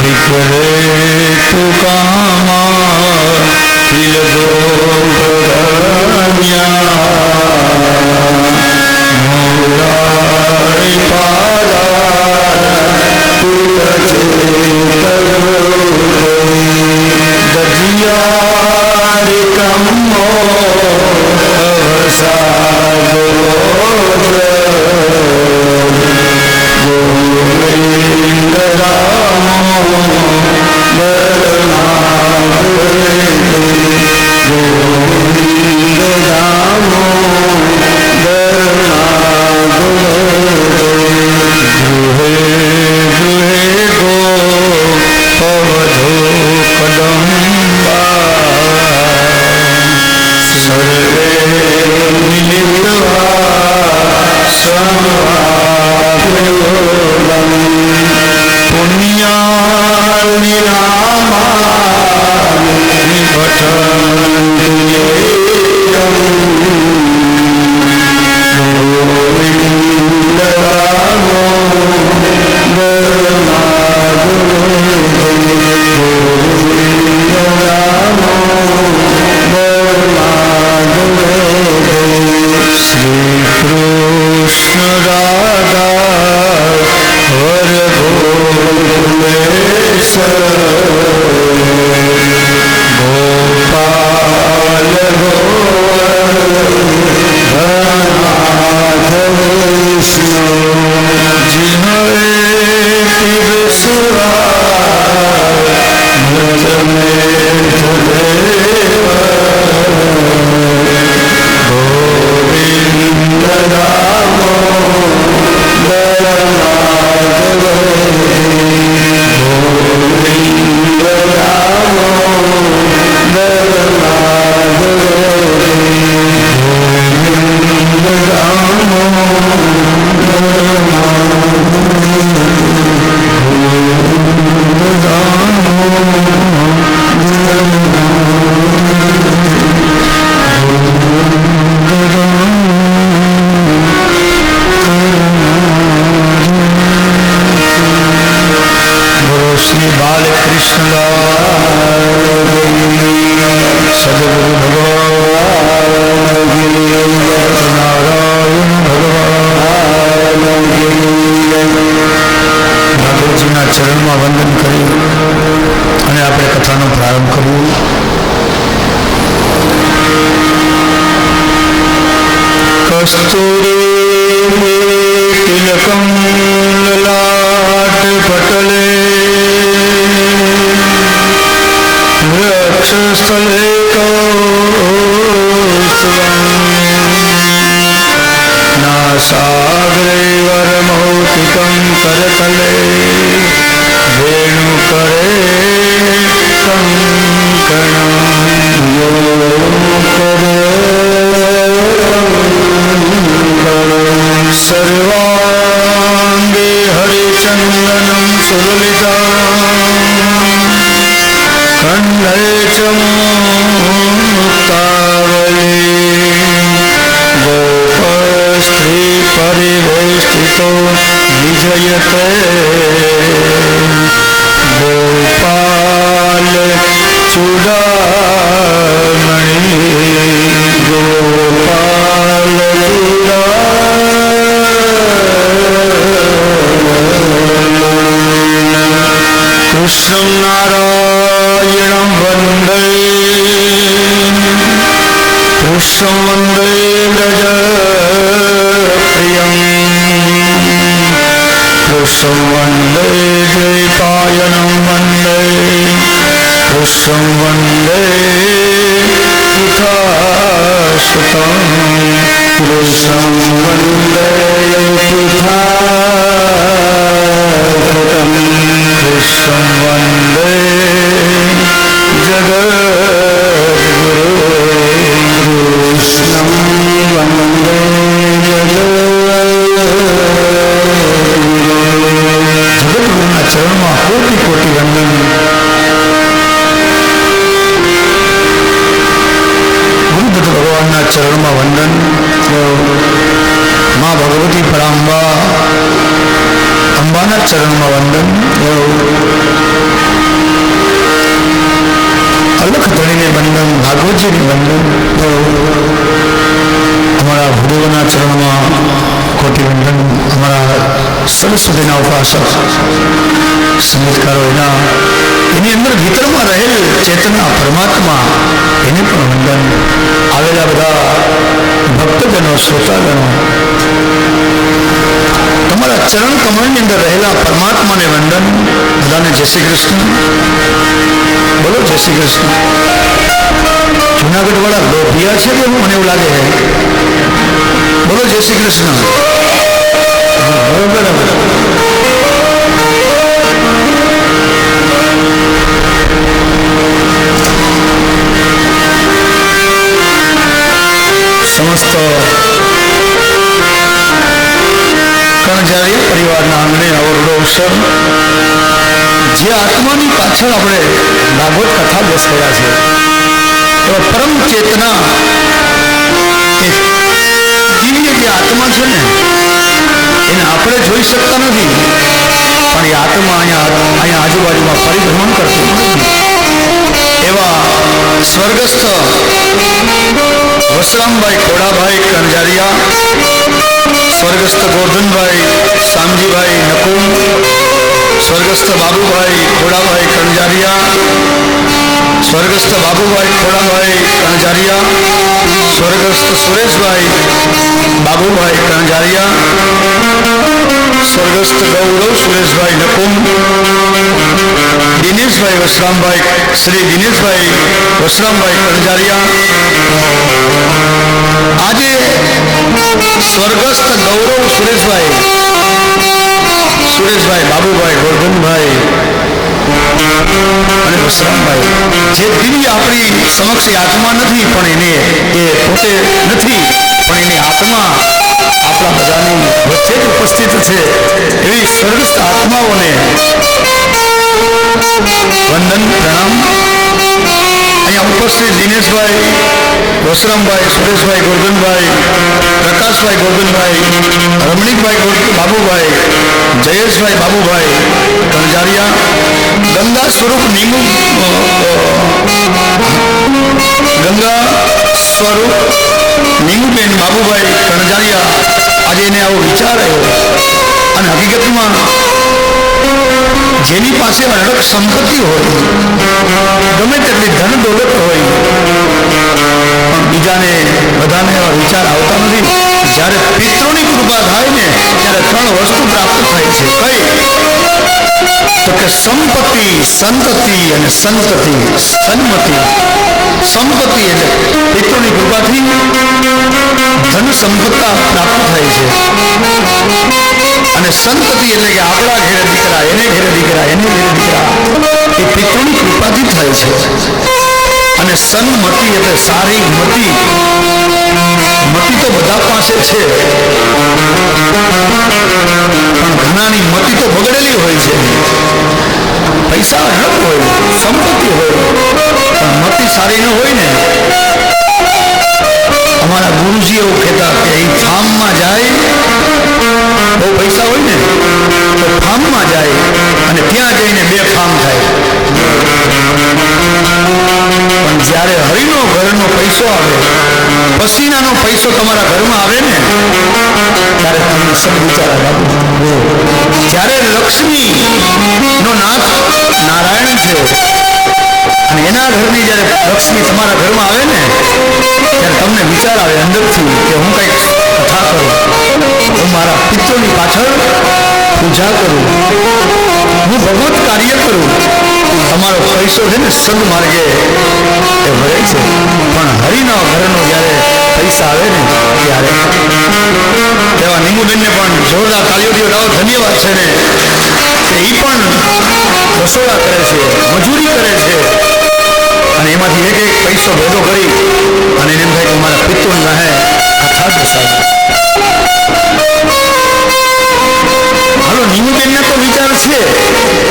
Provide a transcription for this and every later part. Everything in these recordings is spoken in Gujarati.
विकरे तो कामा કસ્તુરી તિલકમ લલાટ પટલે વક્ષસ્થલે કૌસ્તુભં નાસાગ્રે વરમૌક્તિકં કરતલે વેણુકરે સર્વાંગે હરિચંદનં સુલલિતા કંઠે ચ મુક્તાવલી ગોપસ્ત્રી પરિવેષ્ટિતો વિજયતે ગોપાલ ચૂડામણી ગોપાલ કૃષ્ણ નારાયણ વંદે કૃષ્ણ વંદે ગજ પ્રિયમ કૃષ્ણ વંદે જયપાયન વંદે કૃષ્ણ વંદે પુથાસુતં કૃષ્ણ વંદે પુથાસુતં કૃષ્ણ વંદે જગદ્ગુરુ કૃષ્ણ વંદે જગદ્ગુરુના ચરણમાં કોટી કોટી વંદન. ગુરુદત્ત ભગવાનના ચરણમાં વંદન. મા ભગવતી પરાંબા અંબાના ચરણમાં વંદન. અલખ ધણીને વંદન, ભાગવતજીને વંદન. અમારા ગુરુઓના ચરણમાં કોટી વંદન. અમારા સરસ્વતીના ઉપાસક સંગીતકારો એની અંદર ભીતરમાં રહેલ ચેતના પરમાત્મા એને પણ વંદન. આવેલા બધા ભક્તજનો, શ્રોતાગણો, તમારા ચરણ કમળની અંદર રહેલા પરમાત્માને વંદન. બધાને જય શ્રી કૃષ્ણ. બોલો જય શ્રી કૃષ્ણ. જુનાગઢ વાળા લોભિયા છે કે મને એવું લાગે છે. બોલો જય શ્રી કૃષ્ણ. બરાબર. સમસ્ત કર્ણજારીય પરિવારના આંગણે અવરોડો અવસર જે આત્માની પાછળ આપણે ભાગવત કથા બેસાડ્યા છે એવા પરમ ચેતના એ દિવ્ય જે આત્મા છે ને એને આપણે જોઈ શકતા નથી, પણ એ આત્મા અહીંયા આજુબાજુમાં પરિભ્રમણ કરતું નથી. એવા સ્વર્ગસ્થ વસરામભાઈ ખોડાભાઈ કણજારિયા, સ્વર્ગસ્થ ગોરધનભાઈ શામજીભાઈ નકુમ, સ્વર્ગસ્થ બાબુભાઈ ખોડાભાઈ કણજારિયા, સ્વર્ગસ્થ બાબુભાઈ ખોડાભાઈ કણજારિયા, સ્વર્ગસ્થ સુરેશભાઈ બાબુભાઈ કણજારિયા, સ્વર્ગસ્થ ગૌરવ સુરેશભાઈ નકુમ, દિનેશભાઈ વસરામભાઈ, શ્રી દિનેશભાઈ વસરામભાઈ કણજારિયા. આજે સ્વર્ગસ્થ ગૌરવ સુરેશભાઈ બાબુભાઈ ગોરધનભાઈ અને વસરામભાઈ જે દિવ્ય આપણી સમક્ષ આત્મા નથી, પણ એને એ પોતે નથી, પણ એની આત્મા આપણા બધાની વચ્ચે જ ઉપસ્થિત છે. એવી સ્વર્ગસ્થ આત્માઓને વંદન, પ્રણામ. અહીંયા ઉપસ્થિત દિનેશભાઈ વસરામભાઈ, સુરેશભાઈ ગોરધનભાઈ, પ્રકાશભાઈ ગોરધનભાઈ, રમણીકભાઈ બાબુભાઈ, જયેશભાઈ બાબુભાઈ કણજારિયા, ગંગા સ્વરૂપ નીમુબેન બાબુભાઈ કણજારિયા. આજે એને આવો વિચાર આવ્યો અને હકીકતમાં જેની પાસે અઢળક સંપત્તિ હોય, ગમે તેટલી ધન દોલત હોય, પણ બીજાને બધાને એવા વિચાર આવતા નથી. સંતતિ અને સંતતિ, સન્મતિ. સંપત્તિ એટલે પિતૃની કૃપાથી ધન સંપત્તા પ્રાપ્ત થાય છે, અને સંતતિ એટલે કે આપણા ઘેરે દીકરા, એને ઘેરે દીકરા, એને ઘેરે દીકરા, એ પિતૃની કૃપાથી થાય છે. અને સન્મતિ એટલે સારી મતિ. મતિ તો બધા પાસે છે, પણ ઘણાની મતિ તો બગડેલી હોય છે. પૈસા અઢળક હોય, સંપત્તિ હોય, પણ મતિ સારી ન હોય ને. અમારા ગુરુજી એવું કહેતા કે એ ફાર્મમાં જાય, બહુ પૈસા હોય ને તો ફાર્મમાં જાય અને ત્યાં જઈને 2 ફાર્મ થાય. પણ જ્યારે હરિનો ઘરનો પૈસો આવે, પસીનાનો પૈસો તમારા ઘરમાં આવે ને, ત્યારે તમને સબ વિચાર આવે. જ્યારે લક્ષ્મી નો નાથ નારાયણ છે અને એના ઘરની જ્યારે લક્ષ્મી તમારા ઘરમાં આવે ને, ત્યારે તમને વિચાર આવે અંદરથી કે હું કંઈક કથા કરું, હું મારા પિત્રોની પાછળ પૂજા કરું, હું ભગવત કાર્ય કરું. તમારો પૈસો છે ને સદમાર્ગે એ વળે છે. પણ હરિના ઘરનો જ્યારે પૈસા આવે ને, ત્યારે એવા નિમુબેનને પણ જોરદાર તાળીઓથી વધાવો. ધન્યવાદ છે ને, એ પણ રસોડા કરે છે, મજૂરી કરે છે, અને એમાંથી એક એક પૈસો ભેગો કરી અને એને એમ થાય કે મારા પિત્રોની રાહે કથા બેસાડે. હાલો, નિમુબેનને તો વિચાર છે,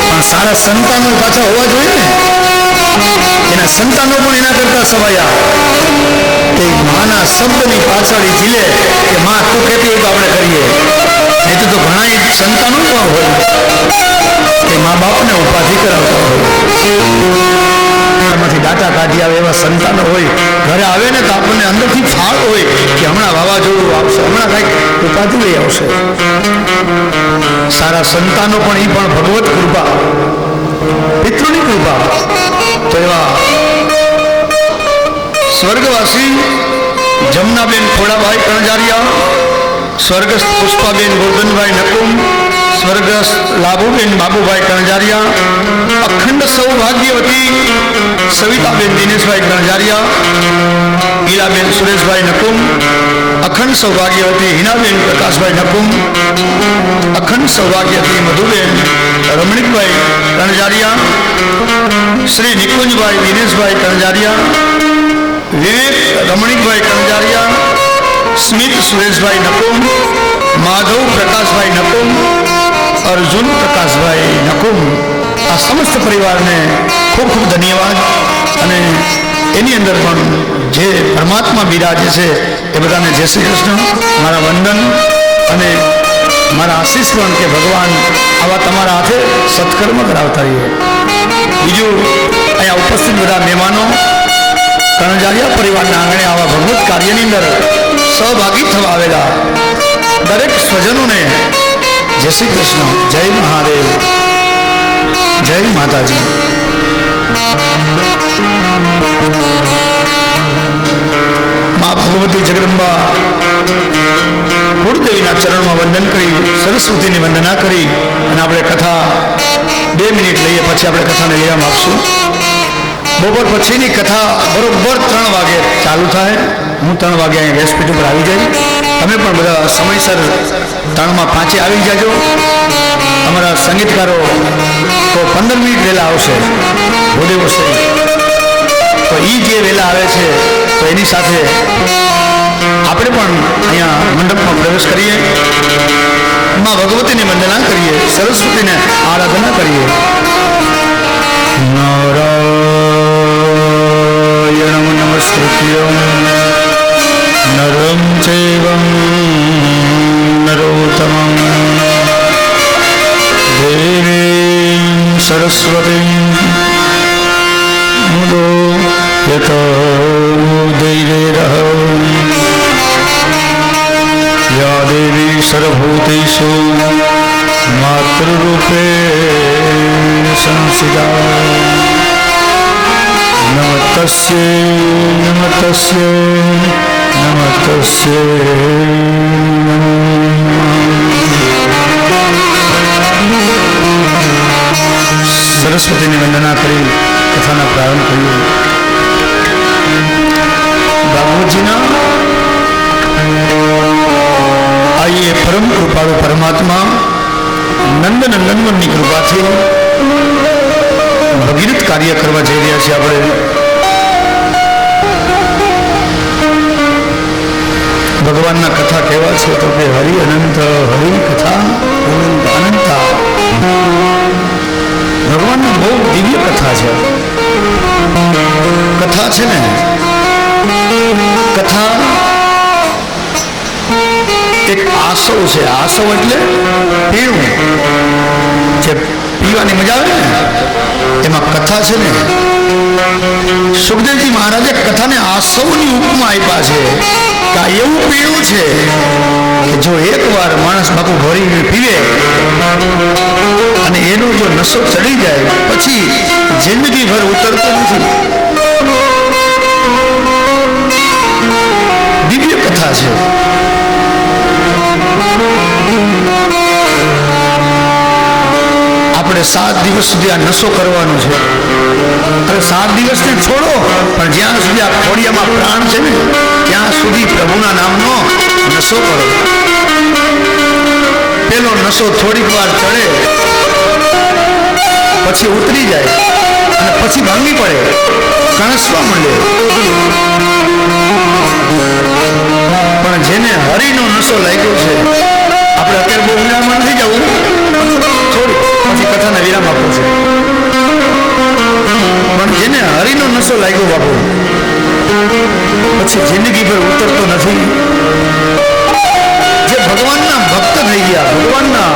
પણ સારા સંતાનો પાછા હોવા જોઈએ ને. એના સંતાનો પણ એના કરતા સવાયા કે માના શબ્દની પાછળ ઝીલે કે માં તું કહેતી હોય તો આપણે કરીએ. નહીં તો ઘણા સંતાનો પણ હોય કે મા બાપને ઉપાધિ કરાવતા હોય, માંથી દાટા કાઢી આવે એવા સંતાનો હોય. ઘરે આવે ને તો આપણને અંદરથી ફાળ હોય કે હમણાં વાવાઝોડું આવશે, હમણાં કંઈક ઉપાધિ લઈ આવશે. સારા સંતાનો પણ એ પણ ભગવત કૃપા, પિતૃની કૃપા. તો એવા સ્વર્ગવાસી જમનાબેન ખોડાભાઈ કણજારિયા, સ્વર્ગસ્થ પુષ્પાબેન ગોરધનભાઈ નકુમ, સ્વર્ગસ્થ લાભુબેન બાબુભાઈ કણજારિયા, અખંડ સૌભાગ્યવતી સવિતાબેન દિનેશભાઈ કણજારિયા, ઈલાબેન સુરેશભાઈ નકુમ, અખંડ સૌભાગ્યવતી હિનાબેન પ્રકાશભાઈ નકુમ, અખંડ સૌભાગ્યવતી મધુબેન રમણીકભાઈ કણજારિયા, શ્રી નિકુંજભાઈ દિનેશભાઈ કણજારિયા, વિવેક રમણીકભાઈ કણજારિયા, સ્મિત સુરેશભાઈ નકુમ, માધવ પ્રકાશભાઈ નકુમ, અર્જુન પ્રકાશભાઈ નકુમ. આ સમસ્ત પરિવારને ખૂબ ખૂબ ધન્યવાદ. અને એની અંદર પણ જે પરમાત્મા બિરાજે છે એ બધાને જય શ્રી કૃષ્ણ, મારા વંદન અને મારા આશીષ પણ કે ભગવાન આવા તમારા હાથે સત્કર્મ કરાવતા રહીએ. બીજું, અહીંયા ઉપસ્થિત બધા મહેમાનો, કણજારિયા પરિવારના આંગણે આવા ભગવત કાર્યની અંદર સહભાગી થવા આવેલા દરેક સ્વજનોને જય શ્રી કૃષ્ણ, જય મહાદેવ, જય માતાજી. મા ભગવતી જગદંબા કુળદેવીના ચરણમાં વંદન કરી, સરસ્વતીની વંદના કરી અને આપણે કથા 2 મિનિટ લઈએ, પછી આપણે કથાને વિરામ આપશું. બપોર પછીની કથા બરોબર 3 વાગે ચાલુ થાય. હું 3 વાગે અહીંયા વ્યાસપીઠ ઉપર આવી જાય. તમે પણ બધા સમયસર 3:05 આવી જાજો. અમારા સંગીતકારો તો 15 મિનિટ વહેલા આવશે, ભોદેવો શ્રી. તો એ જે વહેલા આવે છે તો એની સાથે આપણે પણ અહીંયા મંડપમાં પ્રવેશ કરીએ, માં ભગવતીની વંદના કરીએ, સરસ્વતીને આરાધના કરીએ. નારાયણં નમસ્કૃત્યં નરં ચૈવ નરોત્તમં દેવીં સરસ્વતીં મુદો યતો દૈવેરઃ યા દેવી સર્વભૂતેષુ માતૃરૂપેણ સંસ્થિતા. નમસ્તસ્યૈ નમસ્તસ્યૈ. સરસ્વતીની વંદના કરી કથાનો પ્રારંભ કર્યો. બાબુજીના આ એ પરમ કૃપાળુ પરમાત્મા નંદ નંદનવનની કૃપાથી ભગીરથ કાર્ય કરવા જઈ રહ્યા છીએ. આપણે ભગવાનના કથા કેવા છે તો કે હરિ અનંત, હરિ કથા અનંત અનંતા. ભગવાનની બહુ દિવ્ય કથા છે. કથા છે ને, કથા એક આસવ છે. આસવ એટલે પીણું, જે પીવાની મજા આવે ને એમાં કથા છે ને. સુખદેવજી મહારાજે કથાને આસવની ઉપમા આપ્યા છે કે આ એવું પીણું છે કે જો એકવાર માણસ બાપુ ભરીને પીવે અને એનો જો નશો ચડી જાય પછી જિંદગીભર ઉતરતો નથી. દિવ્ય કથા છે. આપણે 7 દિવસ સુધી આ નશો કરવાનો છે. અરે 7 દિવસને છોડો, પણ જ્યાં સુધી આ ખોડિયામાં પ્રાણ છે ને ત્યાં સુધી પ્રભુના નામનો નશો કરો. પેલો નશો થોડીક વાર ચડે, પછી ઉતરી જાય અને પછી ભાંગી પડે, કણસવા માંડે. પણ જેને હરિનો નશો લાગ્યો છે, આપણે અત્યારે બહુ ઊંડાણમાં નથી જવું, થોડું પછી કથાને વિરામ આપવું છે. પણ જેને હરિનો નશો લાગ્યો બાપુ પછી જિંદગી પર ઉતરતો નથી. જે ભગવાનના ભક્ત થઈ ગયા, ભગવાનના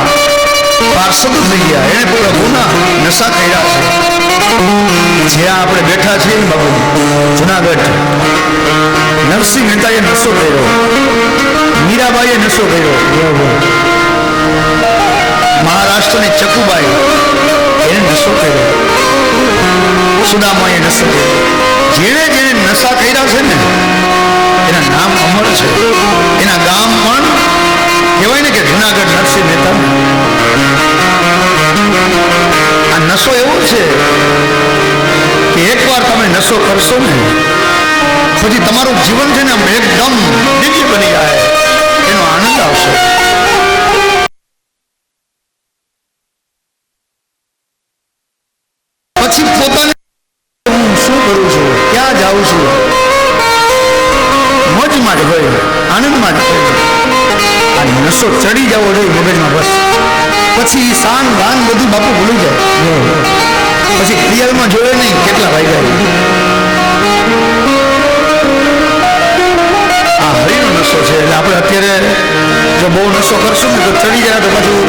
પાર્ષદ થઈ ગયા, એને પ્રભુના નશા કર્યા છે. જ્યાં આપણે બેઠા છીએ બાપુ જુનાગઢ, નરસિંહ મહેતાએ નશો કર્યો, મીરાબાઈએ નશો કર્યો, મહારાષ્ટ્રની ચકુબાઈ એને નશો કર્યો, સુદામાએ નશો કર્યો. જેણે જેણે નશા કર્યા છે ને એના નામ અમર છે. એના ગામ પણ કહેવાય ને કે જુનાગઢ નરસિંહ મહેતા. આ નશો એવો છે કે એકવાર તમે નશો કરશો ને પછી તમારું જીવન છે ને એકદમ દિવ્ય બની જાય, એનો આનંદ આવશે. પછી પોતાને હું શું કરું છું, ક્યાં જાઉં છું, મોજમાં જ હોય, આનંદમાં જ હોય. આ નશો ચડી જવો જોઈએ મગજમાં, બસ. પછી શાન ગાન બધું બાપુ ભૂલી જાય. પછી ક્રિયલમાં જોયે નહીં કેટલા વાગ્યા. આ હરિનો નશો છે. એટલે આપણે અત્યારે જો બહુ નશો કરશું ને તો ચડી જાય તો પાછું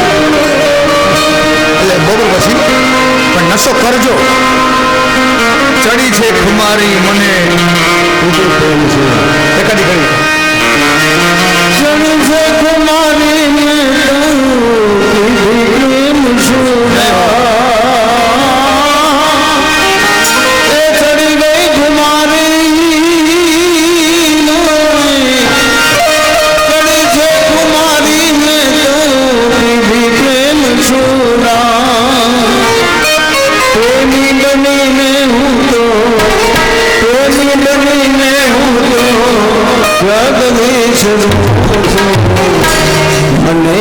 એટલે બરોબર પછી. પણ નશો કરજો. ચડી છે ખુમારી મને એકાદી કરી ચડી છે ખુમારી ચડી ગઈ ખુમારી ચડી છે ખુમારી પ્રેમ છોરા પ્રેમી બનીને હું તો જગદીશ મને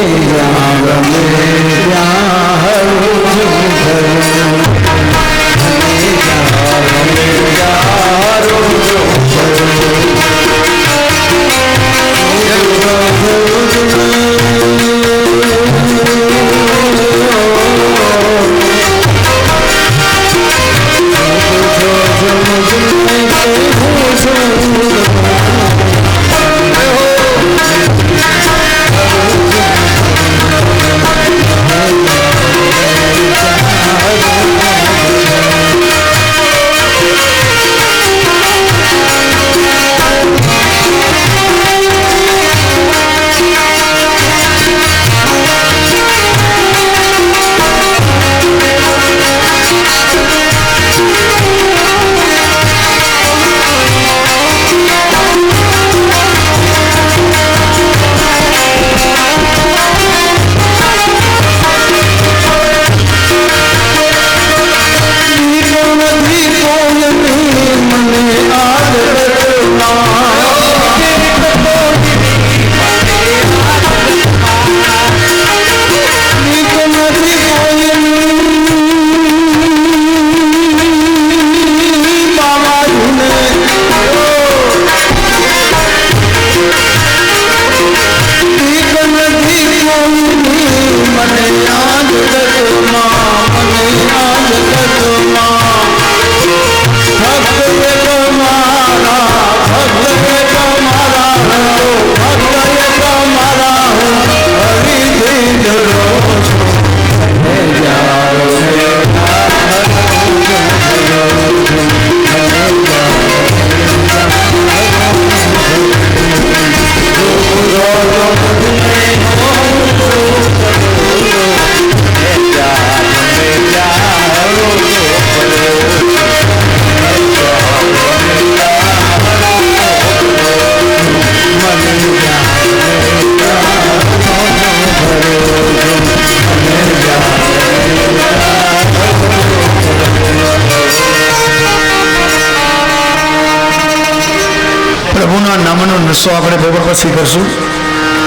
જલસો આપણે બપોર પછી કરશું.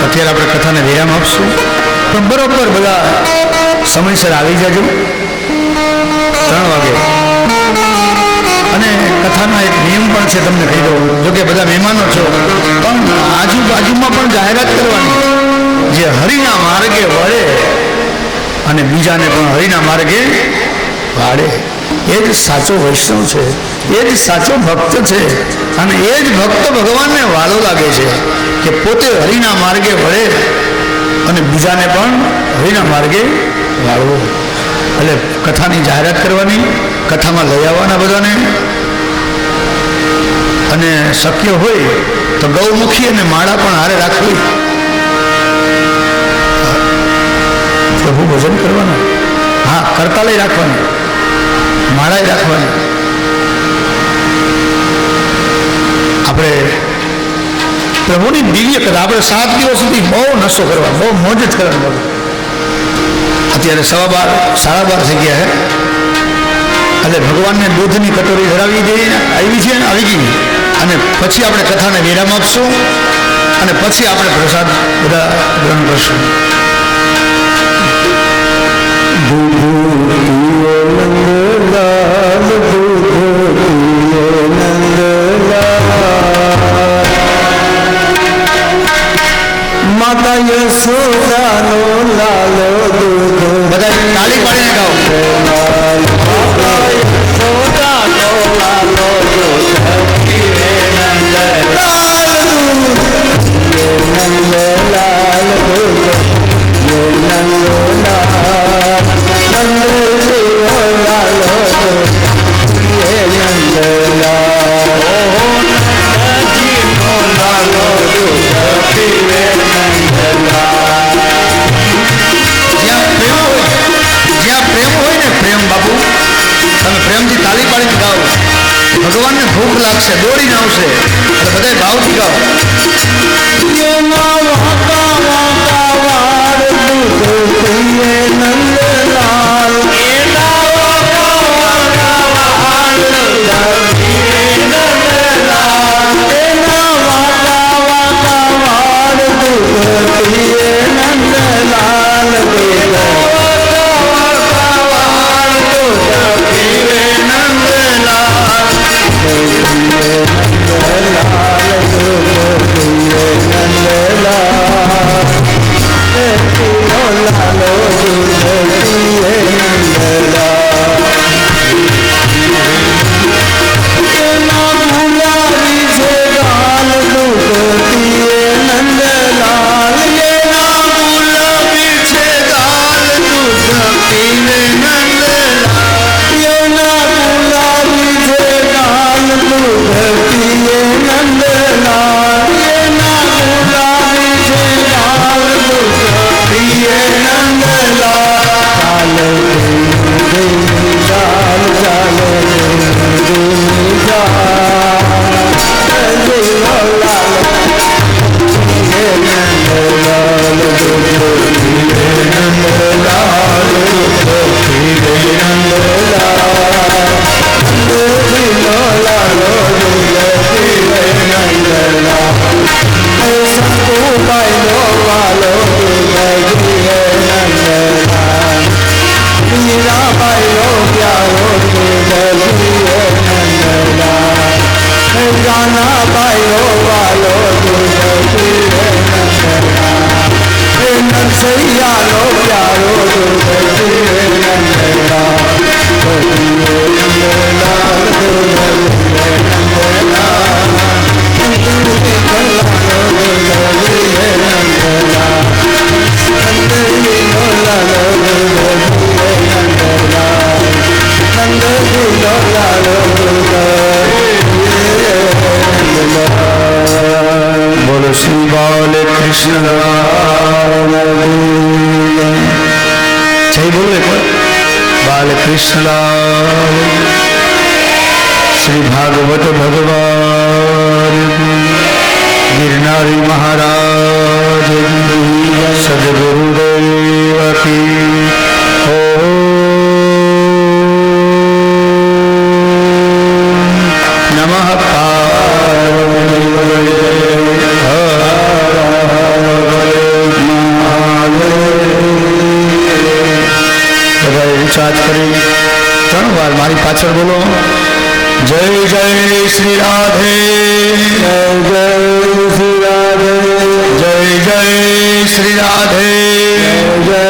અત્યારે આપણે કથાને વિરામ આપશું. પણ બરોબર બધા સમયસર આવી જજો 3 વાગે. અને કથાનો એક નિયમ પણ છે, તમને કહી દઉં. જોકે બધા મહેમાનો છો, પણ આજુબાજુમાં પણ જાહેરાત કરવાની. જે હરિના માર્ગે વળે અને બીજાને પણ હરિના માર્ગે વાળે, એ જ સાચો વૈષ્ણવ છે, એ જ સાચો ભક્ત છે. અને એ જ ભક્ત ભગવાનને વાલો લાગે છે કે પોતે હરિના માર્ગે વળે અને બીજાને પણ હરિના માર્ગે વાળવો. એટલે કથાની જાહેરાત કરવાની, કથામાં લઈ આવવાના બધાને. અને શક્ય હોય તો ગૌમુખી અને માળા પણ હારે રાખવી. પ્રભુ ભજન કરવાના. હા, કરતાલય રાખવાની, માળાએ રાખવાની. આપણે પ્રભુની દિવ્ય કથા આપણે 7 દિવસ સુધી બહુ નશો કરવા, બહુ મોજ જ કરવાની. અત્યારે 12:15 12:30 થઈ ગયા છે. એટલે ભગવાનને દૂધની કટોરી ધરાવી દઈએ, આવી છે, આવી ગઈ. અને પછી આપણે કથાને વિરામ આપશું અને પછી આપણે પ્રસાદ બધા ગ્રહણ કરશું. માતા યશોદાનો લાલો દૂધ, બધા તાળી પાડીને ગાઓ. માતા યશોદાનો લાલો દૂધ, નંદલાલ દૂધ, નંદલાલ નંદજીનો લાલો દૂધ, પ્રેમથી તાળી પાડીને ગાઓ. ભગવાનને ભૂખ લાગશે, દોડીને આવશે. એટલે બધા ભાવથી ગાઓ. બોલો શ્રી બાલકૃષ્ણ જય. બોલો એક વાર બાલકૃષ્ણ શ્રી ભાગવત ભગવાન ગિરનારી મહારાજ સદગુરુદેવ કી નમઃ. પાર્વતી પાછળ બોલો જય જય શ્રી રાધે જય જય શ્રી રાધે જય જય શ્રી રાધે જય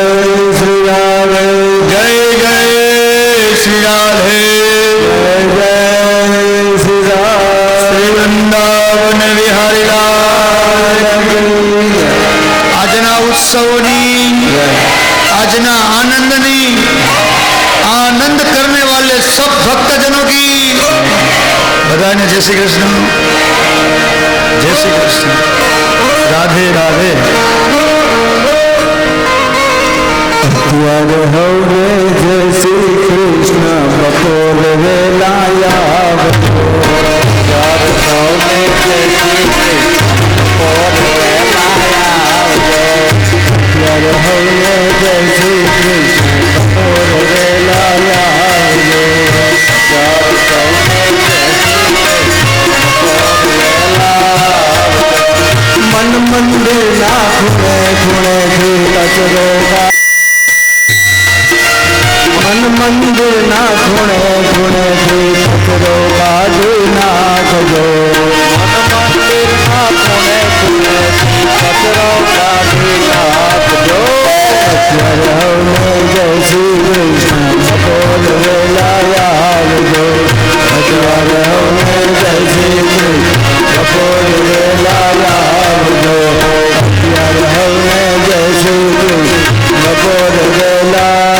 શ્રી રાધે જય જય શ્રી રાધે જય શ્રી રાધે શ્રી વૃંદાવન વિહારીલાલ આજના ઉત્સવની આજના આનંદની आनंद करने वाले सब भक्तजनों की बधाई जय श्री कृष्ण जय श्री कृष्ण राधे राधे અત્યારે હવે જય શ્રી કૃષ્ણ બપોર વેલાયા અત્યારે હવે જય શ્રી કૃષ્ણ બપોર વેલાયા અત્યારે હવે જય શ્રી કૃષ્ણ બપોર વેલાયા મન મંદિર ના ખૂણે ખૂણેથી કચરો મન મંદિર ના ખૂણે ખૂણેથી કચરો કાઢી નાખજો મન મંદિર ના ખૂણે ખૂણેથી કચરો કાઢી નાખજો અત્યારે હવે જય શ્રી કૃષ્ણ બપોર વેલા આવજો અત્યારે હવે જય શ્રી કૃષ્ણ બપોર વેલા આવજો અત્યારે હવે જય શ્રી કૃષ્ણ બપોર વેલા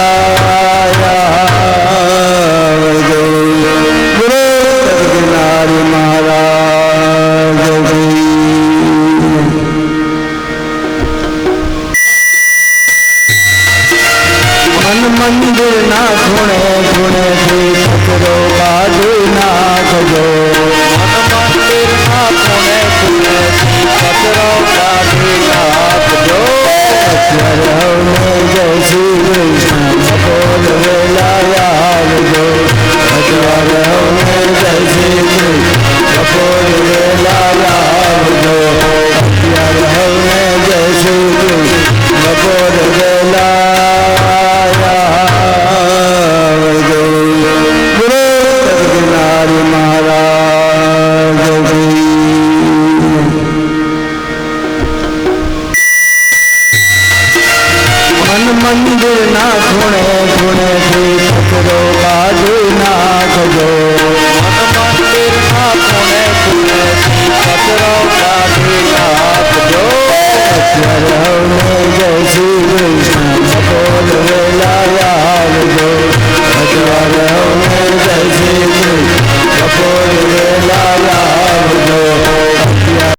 મંદિર ના ખૂણે ખૂણેથી કચરો કાઢી નાખજો મન મંદિર ના ખૂણે ખૂણેથી કચરો કાઢી નાખજો અત્યારે હવે જય શ્રી કૃષ્ણ બપોર વેલા આવજો અત્યારે હવે જય શ્રી કૃષ્ણ બપોર વેલા આવજો અત્યારે હવે જય શ્રી કૃષ્ણ બપોર વેલા મંદિર ના ખૂણે ખૂણેથી કચરો કાઢી ના